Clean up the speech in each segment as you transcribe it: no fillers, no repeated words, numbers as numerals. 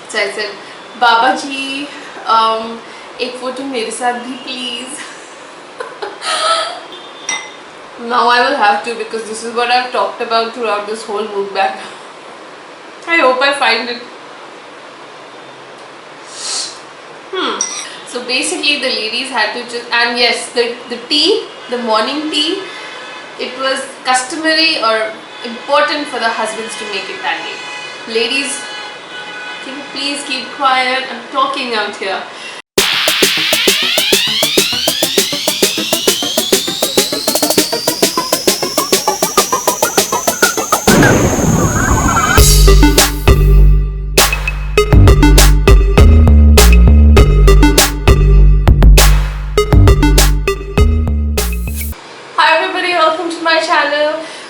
So I said, Baba ji, एक photo मेरे साथ भी please. Now I will have to, because this is what I've talked about throughout this whole mukbang. I hope I find it. So basically the ladies had to just, and yes, the tea, the morning tea, it was customary or important for the husbands to make it that day. Ladies, can you please keep quiet? I'm talking out here.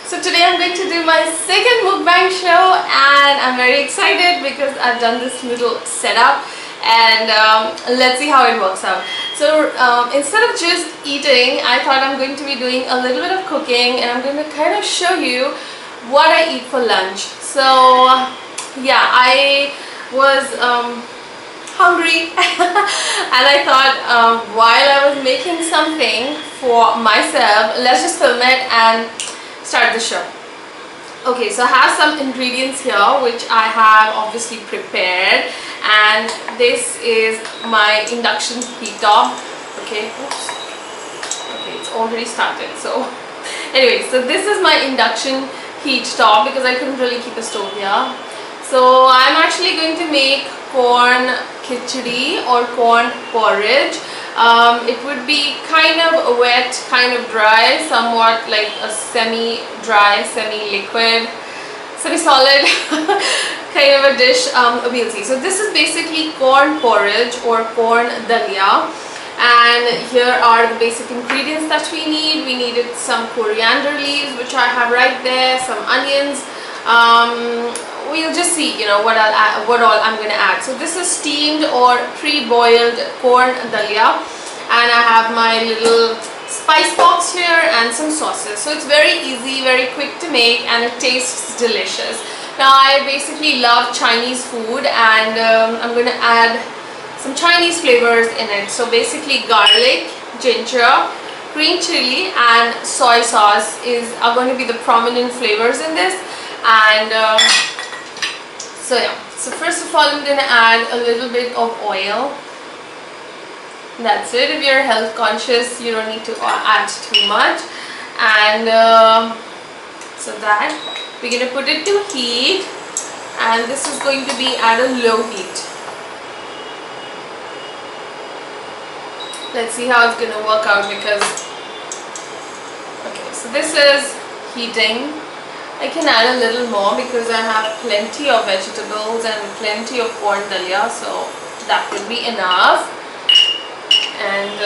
So today I'm going to do my second mukbang show, and I'm very excited because I've done this little setup, and let's see how it works out. So instead of just eating, I thought I'm going to be doing a little bit of cooking, and I'm going to kind of show you what I eat for lunch. So yeah, I was hungry and I thought while I was making something for myself, let's just film it and start the show. Okay, so I have some ingredients here which I have obviously prepared, and this is my induction heater. Okay, oops. Okay, it's already started. So anyway, so this is my induction heat top because I couldn't really keep a stove here. So I'm actually going to make corn khichdi or corn porridge. It would be kind of wet, kind of dry, somewhat like a semi-dry, semi-liquid, semi-solid kind of a dish. We'll see. So this is basically corn porridge or corn dalia, and here are the basic ingredients that we need. We needed some coriander leaves, which I have right there, some onions. We'll just see, you know, what all I'm going to add. So this is steamed or pre-boiled corn dalia, and I have my little spice box here and some sauces. So it's very easy, very quick to make, and it tastes delicious. Now I basically love Chinese food, and I'm going to add some Chinese flavors in it. So basically garlic, ginger, green chili and soy sauce are going to be the prominent flavors in this. And so yeah, so first of all I'm going to add a little bit of oil. That's it. If you're health conscious, you don't need to add too much. And so that we're going to put it to heat, and this is going to be at a low heat. Let's see how it's going to work out, because okay, so this is heating. I can add a little more because I have plenty of vegetables and plenty of corn dalia, so that will be enough. And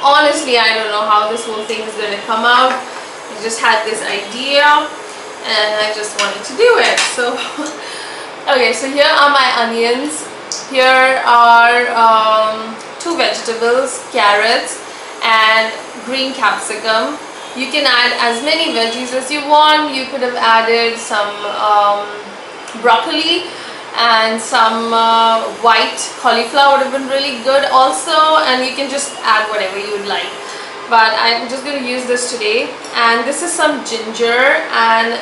honestly, I don't know how this whole thing is going to come out. I just had this idea and I just wanted to do it. So okay, so here are my onions. Here are 2 vegetables, carrots and green capsicum. You can add as many veggies as you want. You could have added some broccoli and some white cauliflower, would have been really good also, and you can just add whatever you would like. But I'm just going to use this today. And this is some ginger, and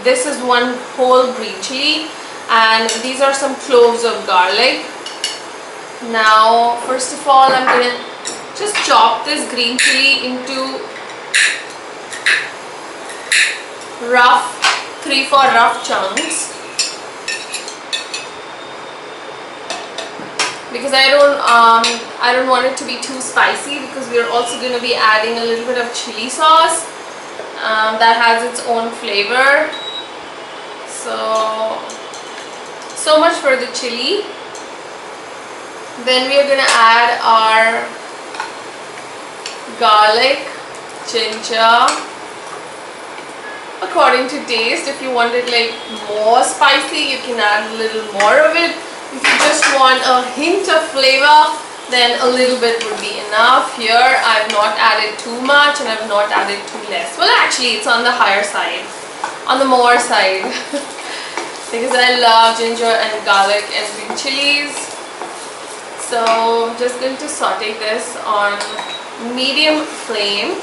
this is 1 whole green chili, and these are some cloves of garlic. Now first of all I'm going to just chop this green chili into rough 3-4 rough chunks, because I don't want it to be too spicy, because we are also going to be adding a little bit of chili sauce that has its own flavor. So much for the chili. Then we are going to add our garlic, ginger, according to taste. If you want it like more spicy, you can add a little more of it. If you just want a hint of flavor, then a little bit would be enough. Here I've not added too much and I've not added too less. Well, actually it's on the higher side, on the more side. because I love ginger and garlic and green chilies. So just going to saute this on medium flame.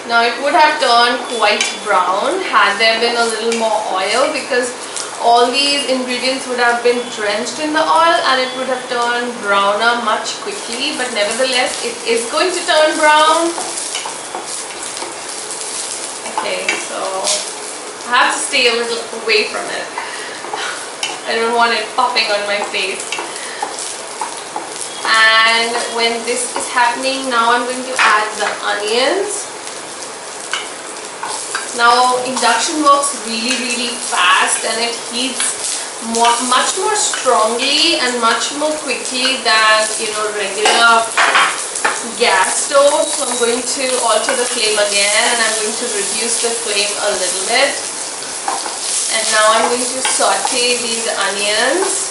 Now it would have turned quite brown had there been a little more oil, because all these ingredients would have been drenched in the oil and it would have turned browner much quickly, but nevertheless it is going to turn brown. Okay, so I have to stay a little away from it. I don't want it popping on my face. And when this is happening, now I'm going to add the onions. Now induction works really fast and it heats much more strongly and much more quickly than regular gas stove. So I'm going to alter the flame again and I'm going to reduce the flame a little bit. And now I'm going to saute these onions.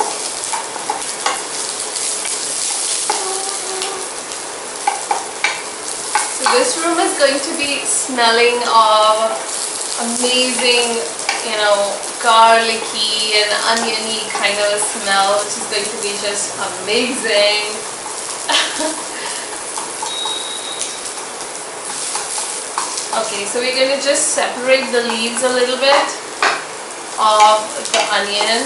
So this room is going to be smelling of amazing, garlicky and oniony kind of a smell, which is going to be just amazing. Okay, so we're going to just separate the leaves a little bit of the onion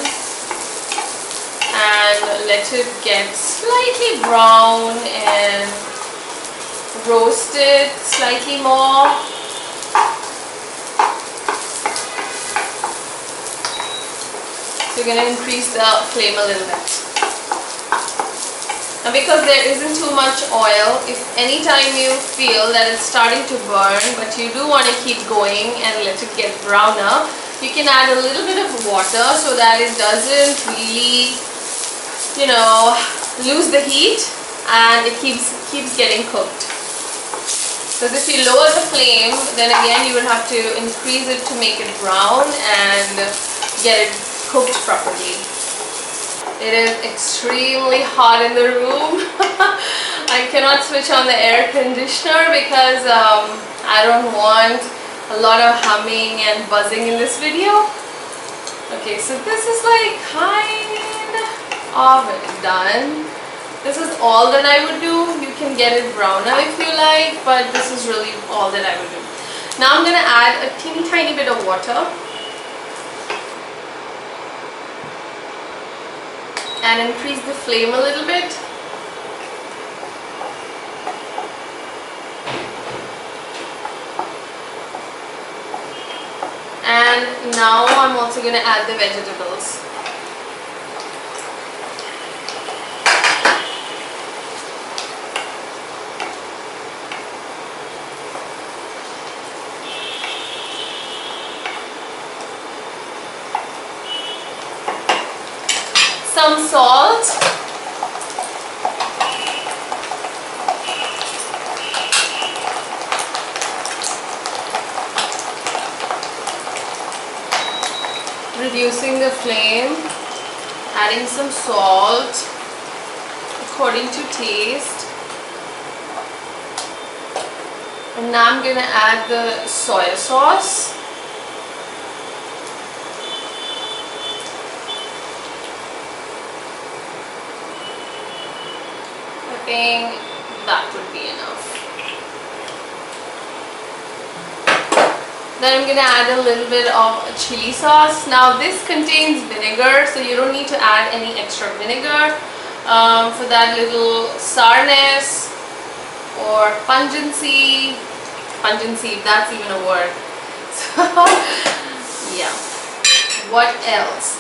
and let it get slightly brown and roasted slightly more. So we're going to increase the flame a little bit. Now because there isn't too much oil, if anytime you feel that it's starting to burn but you do want to keep going and let it get browner, you can add a little bit of water so that it doesn't really, lose the heat and it keeps getting cooked. Because if you lower the flame, then again you will have to increase it to make it brown and get it cooked properly. It is extremely hot in the room. I cannot switch on the air conditioner because I don't want a lot of humming and buzzing in this video. Okay, so this is like kind of done. This is all that I would do. You can get it browner if you like, but this is really all that I would do. Now I'm going to add a teeny tiny bit of water and increase the flame a little bit. And now I'm also going to add the vegetables. Some salt, reducing the flame, adding some salt according to taste, and now I'm going to add the soy sauce. I think that would be enough. Then I'm going to add a little bit of chili sauce. Now this contains vinegar, so you don't need to add any extra vinegar for that little sourness or pungency, if that's even a word. So yeah, what else?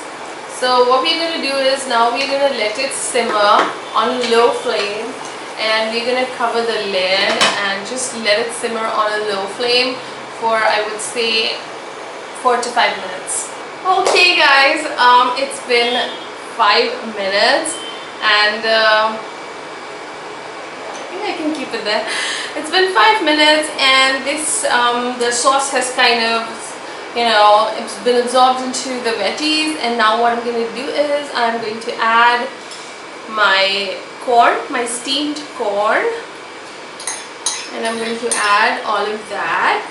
So what we're going to do is now we're going to let it simmer on low flame, and we're going to cover the lid and just let it simmer on a low flame for, I would say, 4 to 5 minutes. Okay guys, it's been 5 minutes and I think I can keep it there. It's been 5 minutes and this the sauce has kind of, it's been absorbed into the veggies, and now what I'm going to do is I'm going to add my corn, my steamed corn, and I'm going to add all of that,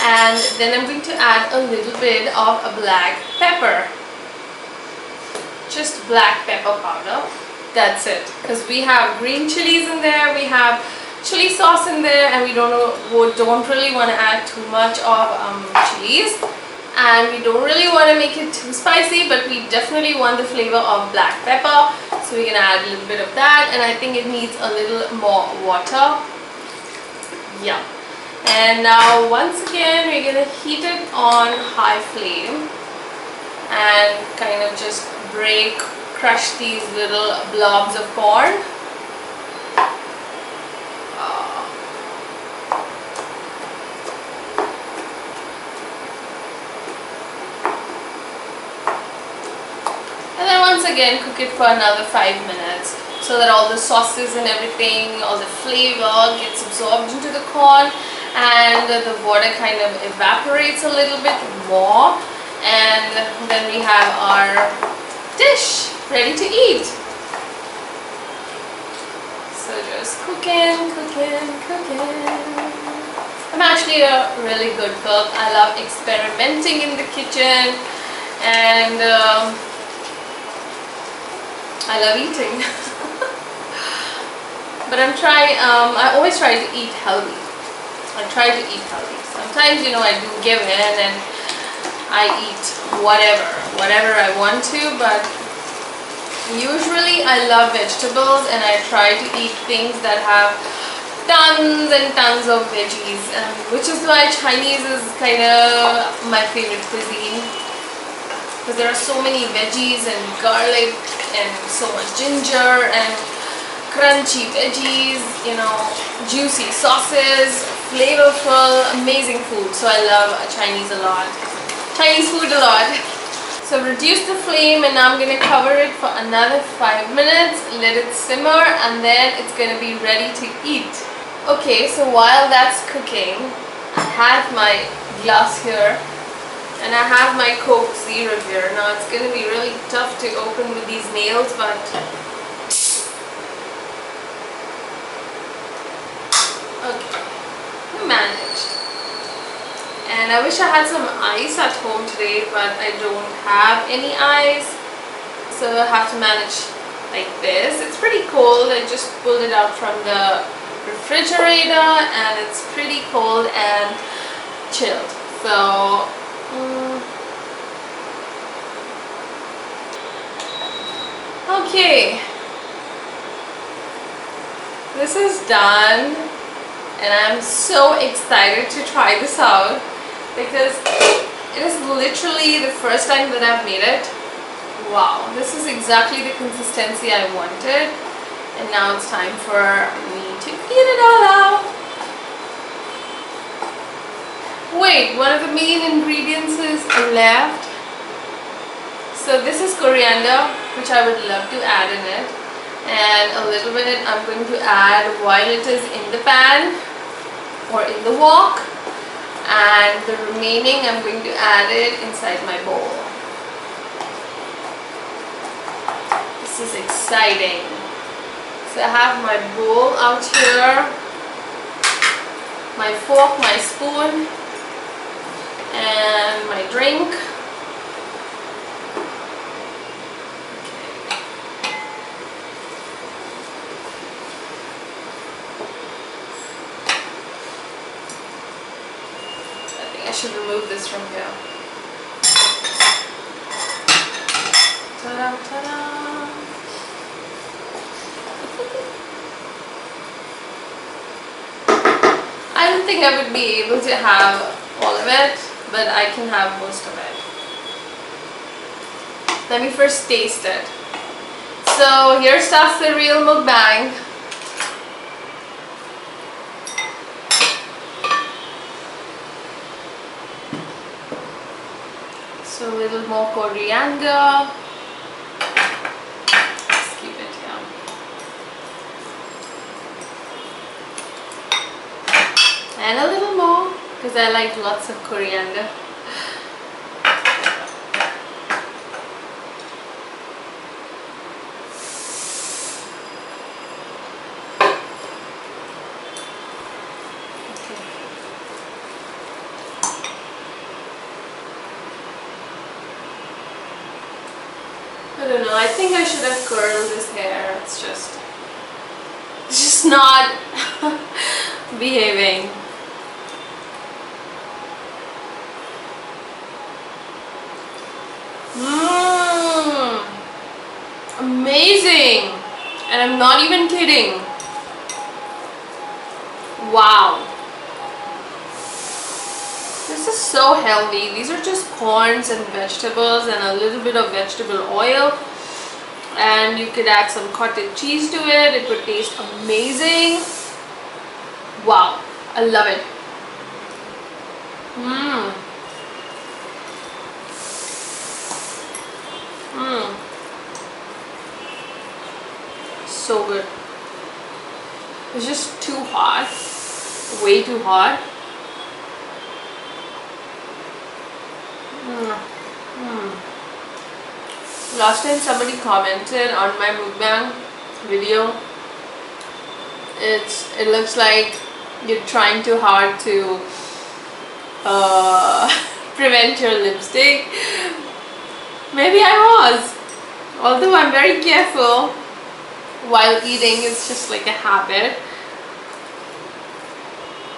And then I'm going to add a little bit of a black pepper. Just black pepper powder. That's it. Because we have green chilies in there, we have chili sauce in there, and we don't really want to add too much of chilies. And we don't really want to make it too spicy, but we definitely want the flavor of black pepper. So we're going to add a little bit of that, and I think it needs a little more water. Yeah. And now once again we're going to heat it on high flame and kind of just crush these little blobs of corn. And then once again cook it for another 5 minutes so that all the sauces and everything, all the flavor gets absorbed into the corn and the water kind of evaporates a little bit more, and then we have our dish ready to eat. So just cooking. I'm actually a really good cook. I love experimenting in the kitchen, and I love eating. But I always try to eat healthy. Sometimes, I do give in and I eat whatever I want to, but usually I love vegetables and I try to eat things that have tons and tons of veggies, which is why Chinese is kind of my favorite cuisine, because there are so many veggies and garlic and so much ginger and crunchy veggies, juicy sauces, flavorful, amazing food. So I love Chinese food a lot. So reduce the flame, and now I'm going to cover it for another 5 minutes, let it simmer, and then it's going to be ready to eat. Okay, so while that's cooking, I have my glass here and I have my Coke Zero here. Now it's going to be really tough to open with these nails, but okay, we managed. And I wish I had some ice at home today, but I don't have any ice, so I have to manage like this. It's pretty cold. I just pulled it out from the refrigerator and it's pretty cold and chilled. So okay, this is done. And I'm so excited to try this out because it is literally the first time that I've made it. Wow, this is exactly the consistency I wanted. And now it's time for me to eat it all out. Wait, one of the main ingredients is left. So this is coriander, which I would love to add in it. And a little bit I'm going to add while it is in the pan or in the wok, and the remaining I'm going to add it inside my bowl. This is exciting. So I have my bowl out here, my fork, my spoon, and my drink. I should remove this from here. Ta-da, ta-da. I don't think I would be able to have all of it, but I can have most of it. Let me first taste it. So here starts the real mukbang. So a little more coriander. Let's keep it here. And a little more because I like lots of coriander. I don't know, I think I should have curled this hair. It's just not behaving. Amazing! And I'm not even kidding. Wow. This is so healthy. These are just corns and vegetables and a little bit of vegetable oil. And you could add some cottage cheese to it. It would taste amazing. Wow. I love it. So good. It's just too hot. Way too hot. Last time somebody commented on my mukbang video, it looks like you're trying too hard to prevent your lipstick. Maybe I was, although I'm very careful while eating. It's just like a habit.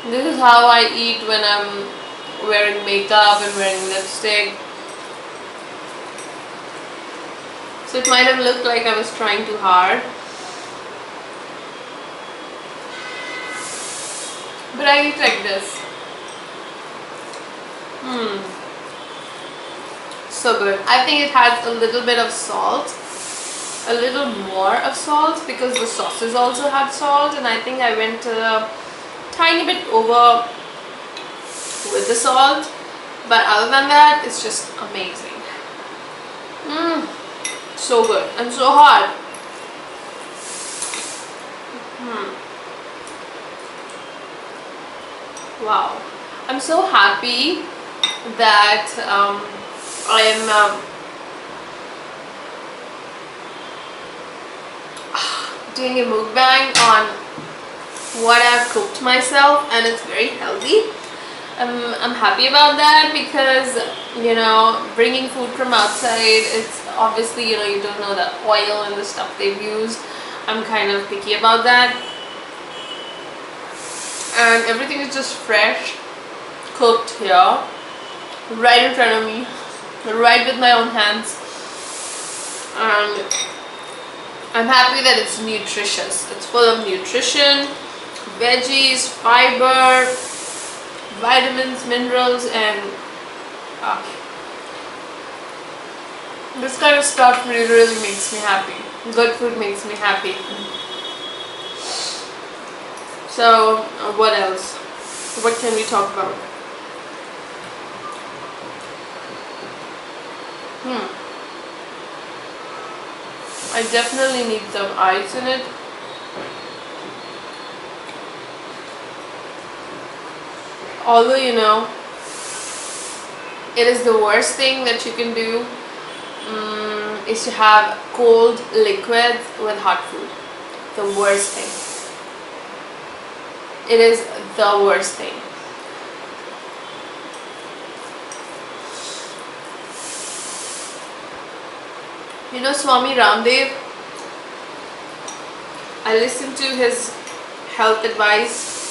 This is how I eat when I'm wearing makeup and wearing lipstick. So it might have looked like I was trying too hard, but I eat like this. So good. I think it has a little bit of salt, a little more of salt, because the sauces also have salt, and I think I went a tiny bit over with the salt, but other than that, it's just amazing. So good and so hot. Wow. I'm so happy that I am doing a mukbang on what I've cooked myself, and it's very healthy. I'm happy about that, because you know, bringing food from outside, it's obviously, you know, you don't know the oil and the stuff they've used. I'm kind of picky about that, and everything is just fresh, cooked here, right in front of me, right with my own hands. And I'm happy that it's nutritious. It's full of nutrition, veggies, fiber, vitamins, minerals, and this kind of stuff really makes me happy. Good food makes me happy. So what else? What can we talk about? I definitely need some ice in it. Although, you know, it is the worst thing that you can do is to have cold liquids with hot food. The worst thing. It is the worst thing. You know, Swami Ramdev, I listened to his health advice,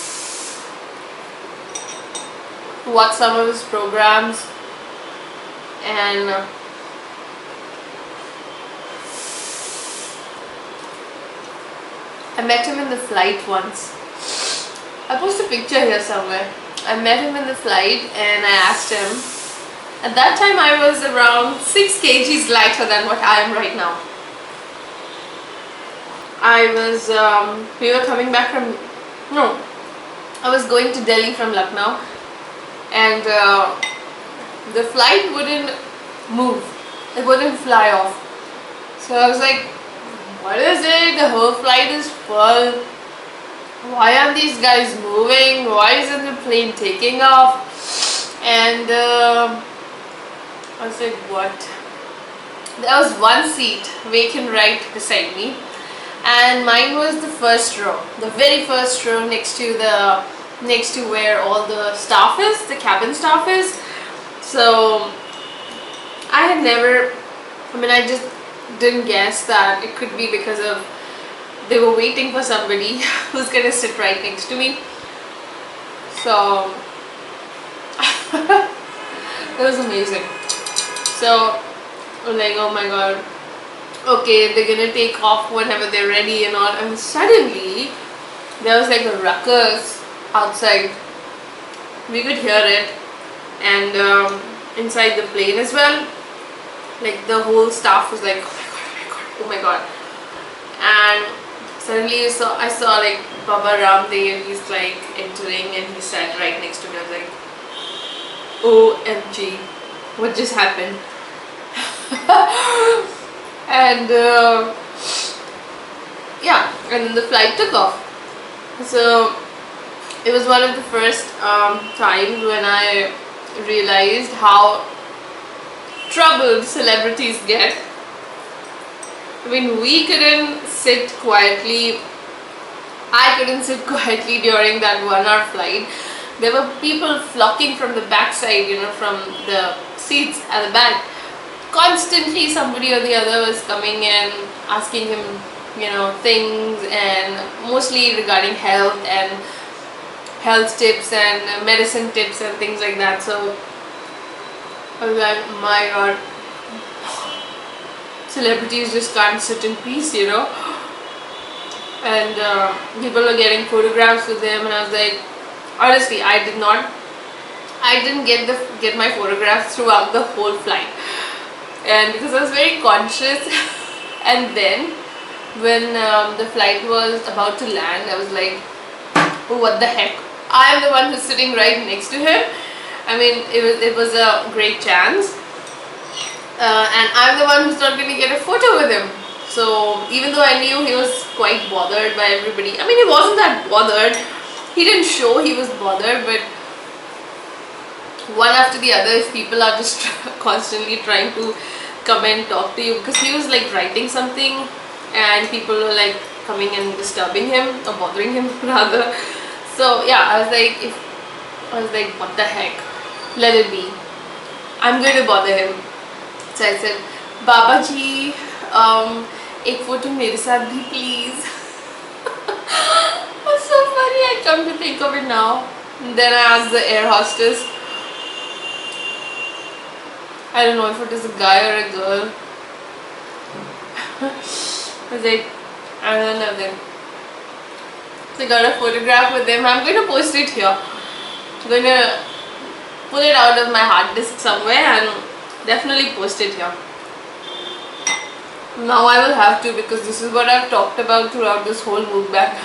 watched some of his programs, and I met him in the flight once. I'll post a picture here somewhere. I met him in the flight and I asked him. At that time I was around 6 kgs lighter than what I am right now. We were coming back from, I was going to Delhi from Lucknow, and the flight wouldn't move. It wouldn't fly off. So I was like, what is it? The whole flight is full. Why aren't these guys moving? Why isn't the plane taking off? And I was like, what? There was one seat vacant right beside me, and mine was the first row, the very first row, next to where all the staff is, the cabin staff is. So I had never, I just didn't guess that it could be because of they were waiting for somebody who's gonna sit right next to me. So it was amazing. So I was like, oh my god, okay, they're gonna take off whenever they're ready and all. And suddenly there was like a ruckus outside. We could hear it, and inside the plane as well. Like the whole staff was like, oh my god, oh my god, oh my god. And suddenly I saw like Baba Ramdev, he's like entering and he sat right next to me. I was like, OMG, what just happened? And yeah, and then the flight took off. So it was one of the first times when I realized how troubled celebrities get. I mean, we couldn't sit quietly. I couldn't sit quietly during that 1 hour flight. There were people flocking from the backside, you know, from the seats at the back. Constantly somebody or the other was coming and asking him, you know, things, and mostly regarding health and health tips and medicine tips and things like that. So I was like, my god, celebrities just can't sit in peace, you know. And people were getting photographs with them, and I was like, honestly, I didn't get my photographs throughout the whole flight, and because I was very conscious. And then when the flight was about to land, I was like, oh, what the heck, I am the one who's sitting right next to him. I mean, it was a great chance, and I'm the one who's not going to get a photo with him. So even though I knew he was quite bothered by everybody, I mean, he wasn't that bothered. He didn't show he was bothered, but one after the other, if people are just constantly trying to come and talk to you, because he was like writing something and people were like coming and disturbing him or bothering him rather. So yeah, I was like, what the heck, let it be, I'm going to bother him. So I said, Baba ji, एक photo मेरे साथ भी please. That's so funny, I come to think of it now. And then I asked the air hostess, I don't know if it is a guy or a girl. I was like, I don't know them. So I got a photograph with them. I'm going to post it here. I'm going to pull it out of my hard disk somewhere and definitely post it here. Now I will have to, because this is what I've talked about throughout this whole mukbang.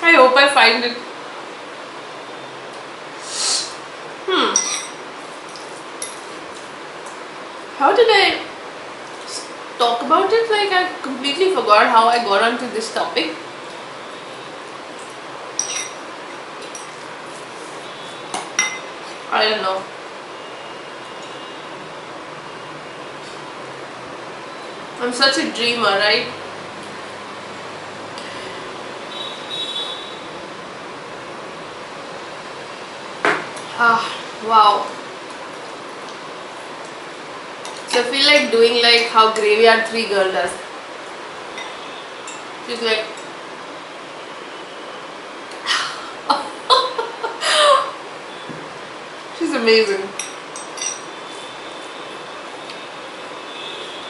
I hope I find it. How did I talk about it? Like, I completely forgot how I got onto this topic. I don't know. I'm such a dreamer, right? Wow. So I feel like doing like how Graveyard 3 girl does. She's like, she's amazing.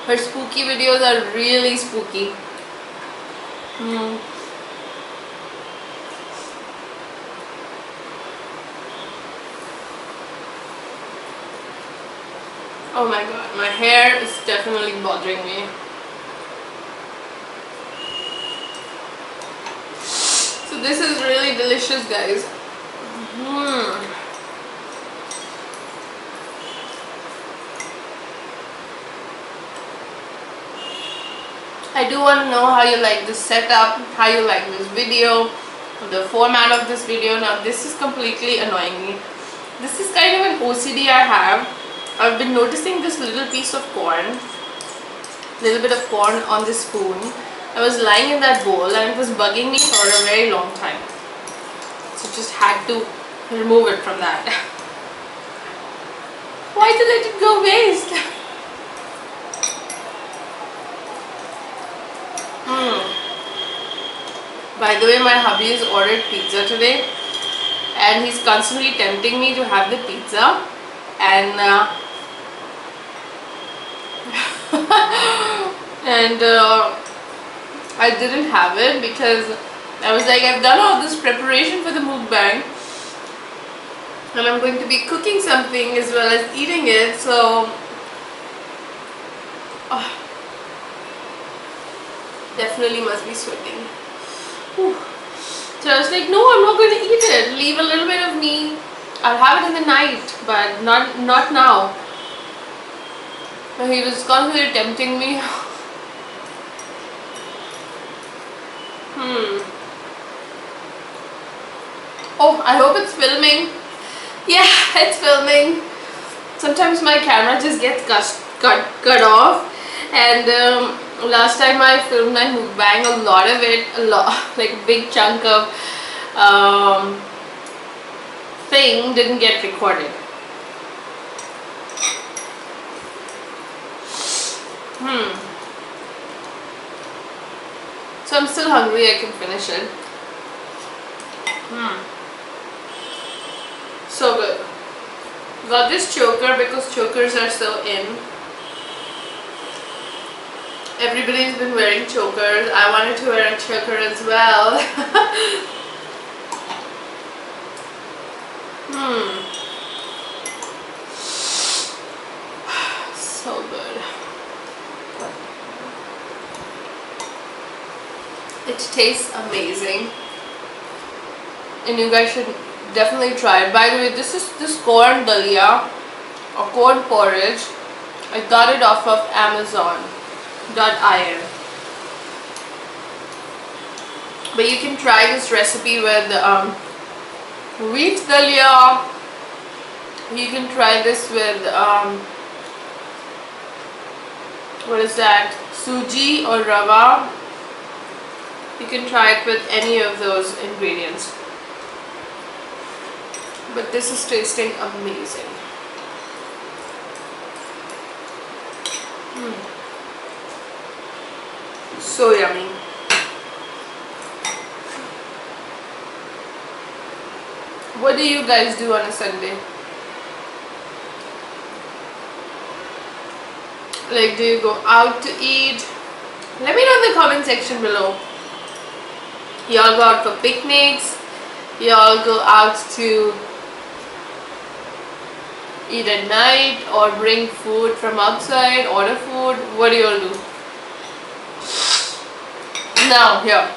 Her spooky videos are really spooky. Oh my god, my hair is definitely bothering me. So this is really delicious, guys. I do want to know how you like this setup, how you like this video, the format of this video. Now this is completely annoying me. This is kind of an OCD I have. I've been noticing this little piece of corn, little bit of corn on this spoon. I was lying in that bowl and it was bugging me for a very long time. So just had to remove it from that. Why to let it go waste? By the way, my hubby has ordered pizza today, and he's constantly tempting me to have the pizza, and I didn't have it because I was like, I've done all this preparation for the mukbang, and I'm going to be cooking something as well as eating it, so definitely must be sweating. Whew. So I was like, no, I'm not going to eat it. Leave a little bit of me. I'll have it in the night, but not now. But he was constantly tempting me. Oh, I hope it's filming. Yeah, it's filming. Sometimes my camera just gets cut off, and last time I filmed my mukbang, like a big chunk of thing didn't get recorded. So I'm still hungry, I can finish it. So good. Got this choker because chokers are so in. Everybody's been wearing chokers. I wanted to wear a choker as well. So good. It tastes amazing, and you guys should definitely try it. By the way, this is this corn dalia or corn porridge. I got it off of Amazon.in. But you can try this recipe with wheat dalia. You can try this with what is that? Suji or rava. You can try it with any of those ingredients. But this is tasting amazing. So yummy. What do you guys do on a Sunday? Like, do you go out to eat? Let me know in the comment section below. Y'all go out for picnics? Y'all go out to eat at night, or bring food from outside, order food? What do y'all do? Now here,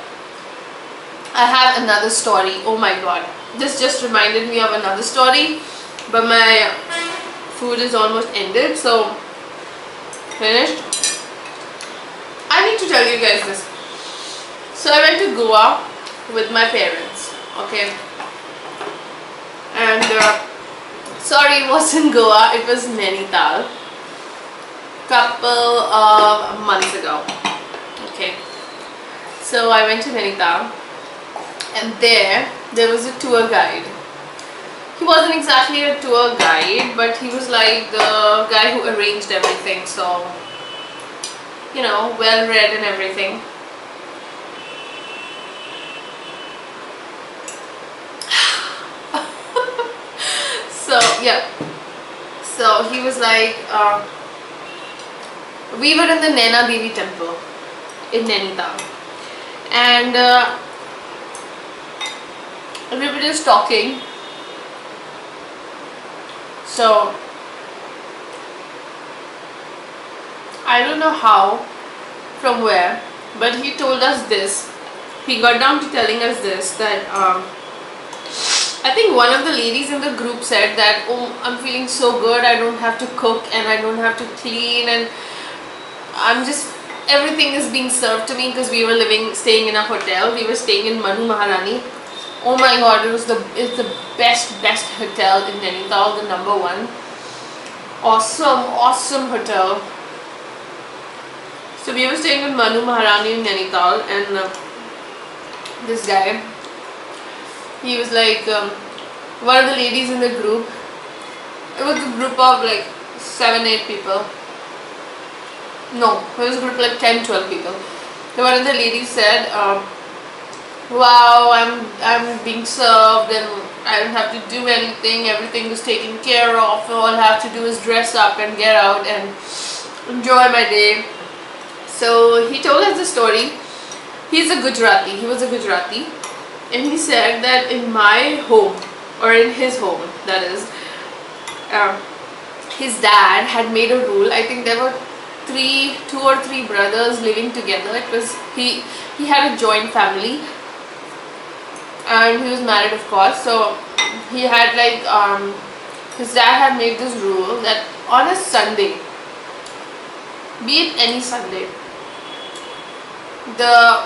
I have another story. Oh my god, this just reminded me of another story, but my food is almost ended, so finished. I need to tell you guys this. So I went to Goa with my parents, okay, and sorry, it wasn't Goa, it was Nainital, couple of months ago. Okay, so I went to Nainital, and there was a tour guide. He wasn't exactly a tour guide, but he was like the guy who arranged everything, so you know, well read and everything. So yeah, so he was like, we were in the Naina Devi temple in Nainital, and everybody was talking. So I don't know how, from where, but he told us this. He got down to telling us this, that I think one of the ladies in the group said that, oh, I'm feeling so good, I don't have to cook and I don't have to clean, and I'm just, everything is being served to me, because we were staying in a hotel. We were staying in Manu Maharani. Oh my god, it's the best hotel in Nainital, the number one. Awesome hotel. So we were staying with Manu Maharani in Nainital, and this guy, he was like, one of the ladies in the group, it was a group of like 7-8 people. No, it was a group of like 10-12 people. one of the ladies said, wow, I'm being served and I don't have to do anything, everything is taken care of, all I have to do is dress up and get out and enjoy my day. So he told us the story. He was a Gujarati, and he said that in my home, or in his home that is, his dad had made a rule. I think there were two or three brothers living together. It was he had a joint family, and he was married, of course. So he had like his dad had made this rule that on a Sunday, be it any Sunday, the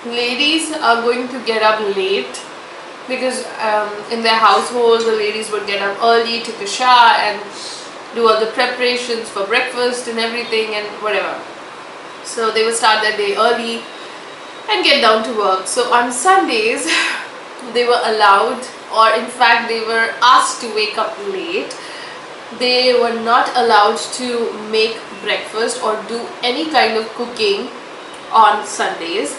ladies are going to get up late, because in their household the ladies would get up early, take a shower and do all the preparations for breakfast and everything and whatever. So they would start their day early and get down to work. So on Sundays they were allowed, or in fact they were asked to wake up late. They were not allowed to make breakfast or do any kind of cooking on Sundays,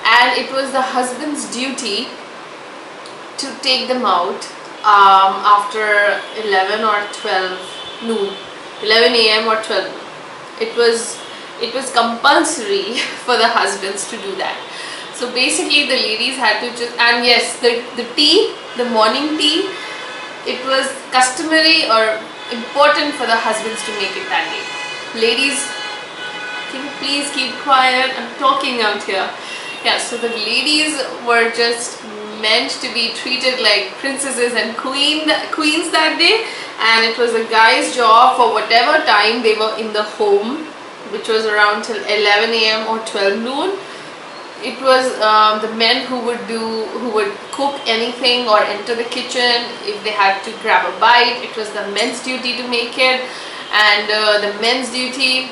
and it was the husband's duty to take them out after 11 or 12 noon, 11 a.m. or 12 noon. It was compulsory for the husbands to do that. So basically the ladies had to just, and yes, the tea, the morning tea, it was customary or important for the husbands to make it that day. Ladies, can you please keep quiet? I'm talking out here. Yeah, so the ladies were just meant to be treated like princesses and queens that day, and it was a guy's job for whatever time they were in the home, which was around till 11 a.m. or 12 noon. It was the men who would cook anything or enter the kitchen. If they had to grab a bite, it was the men's duty to make it, and the men's duty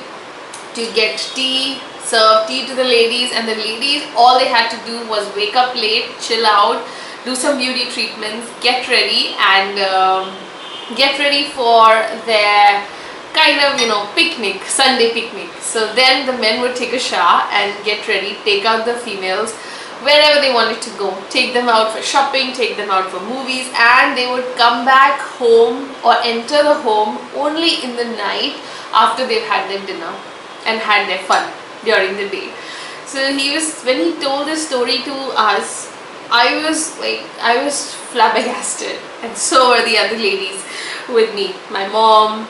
to get tea, serve tea to the ladies. And the ladies, all they had to do was wake up late, chill out, do some beauty treatments, get ready, and get ready for their kind of, picnic, Sunday picnic. So then the men would take a shower and get ready, take out the females wherever they wanted to go, take them out for shopping, take them out for movies, and they would come back home or enter the home only in the night after they've had their dinner and had their fun during the day. So when he told this story to us, I was flabbergasted, and so were the other ladies with me, my mom,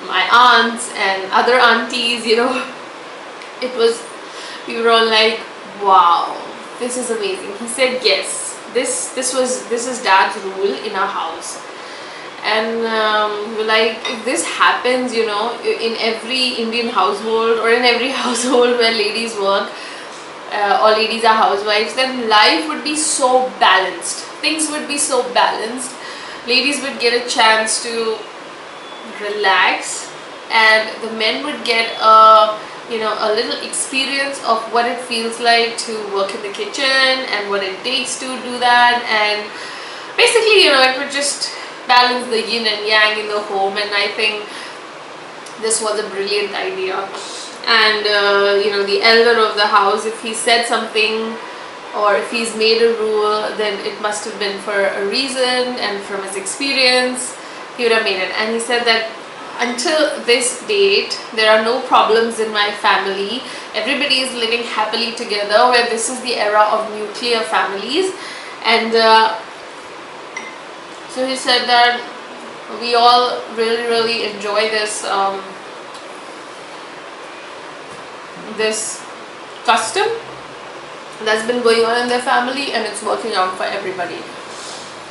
my aunts and other aunties. We were all like, wow, this is amazing. He said yes, this is dad's rule in our house. And like, if this happens, in every Indian household or in every household where ladies work, or ladies are housewives, then life would be so balanced. Things would be so balanced. Ladies would get a chance to relax, and the men would get a little experience of what it feels like to work in the kitchen and what it takes to do that. And basically, it would just balance the yin and yang in the home. And I think this was a brilliant idea. And the elder of the house, if he said something or if he's made a rule, then it must have been for a reason, and from his experience he would have made it. And he said that until this date there are no problems in my family, everybody is living happily together, where this is the era of nuclear families. And so he said that we all really enjoy this this custom that's been going on in their family, and it's working out for everybody.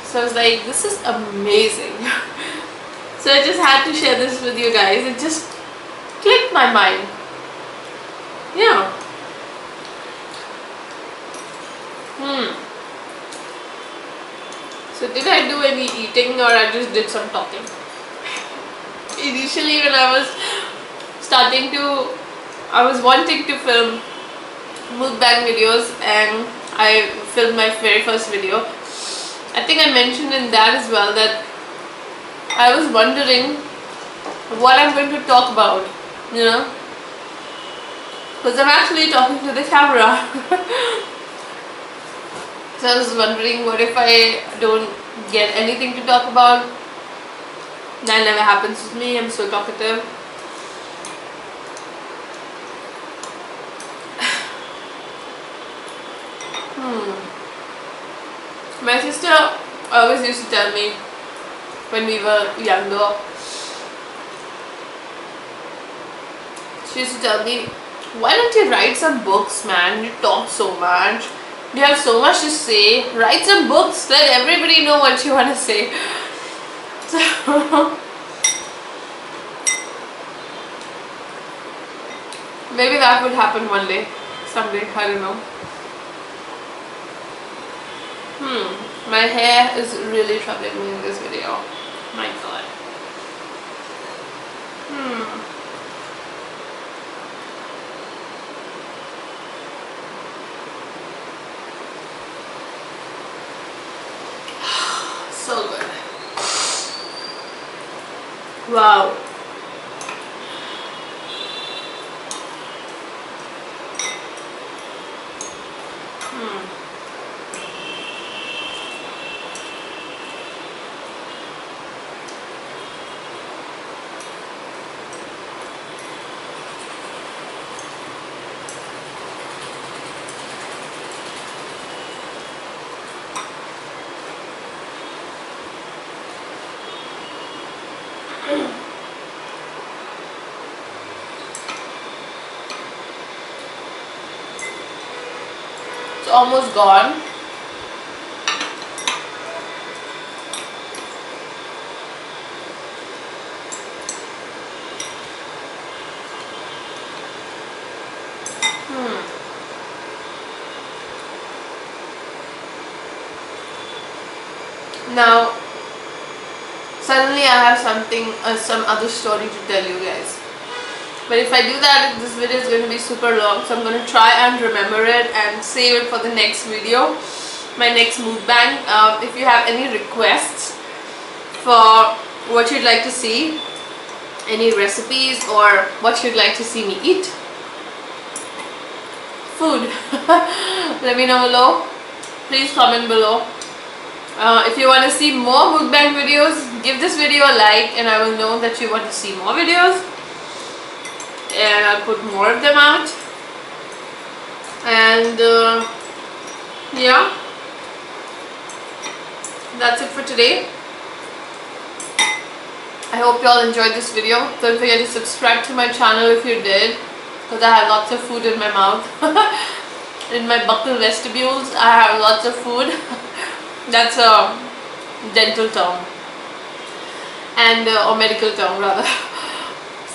So I was like, this is amazing. So I just had to share this with you guys. It just clicked my mind. Yeah. So did I do any eating, or I just did some talking? Initially when I was wanting to film mukbang videos, and I filmed my very first video. I think I mentioned in that as well that I was wondering what I'm going to talk about, because I'm actually talking to the camera. So I was wondering, what if I don't get anything to talk about? That never happens with me. I'm so talkative. My sister always used to tell me when we were younger, she used to tell me, why don't you write some books, man? You talk so much. You have so much to say. Write some books. Let everybody know what you want to say. So maybe that would happen one day. Someday. I don't know. My hair is really troubling me in this video. My god. So good. Wow. It's almost gone. Now, suddenly I have some other story to tell you guys. But if I do that, this video is going to be super long, so I'm going to try and remember it and save it for the next video, my next mukbang. If you have any requests for what you'd like to see, any recipes, or what you'd like to see me eat, food, let me know below. Please comment below. If you want to see more mukbang videos, give this video a like and I will know that you want to see more videos, and I'll put more of them out. And yeah, that's it for today. I hope you all enjoyed this video. Don't forget to subscribe to my channel if you did, because I have lots of food in my mouth. In my buccal vestibules I have lots of food. That's a dental term, and or medical term rather.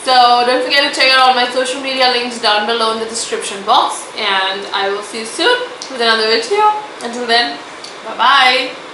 So don't forget to check out all my social media links down below in the description box, and I will see you soon with another video. Until then, bye bye.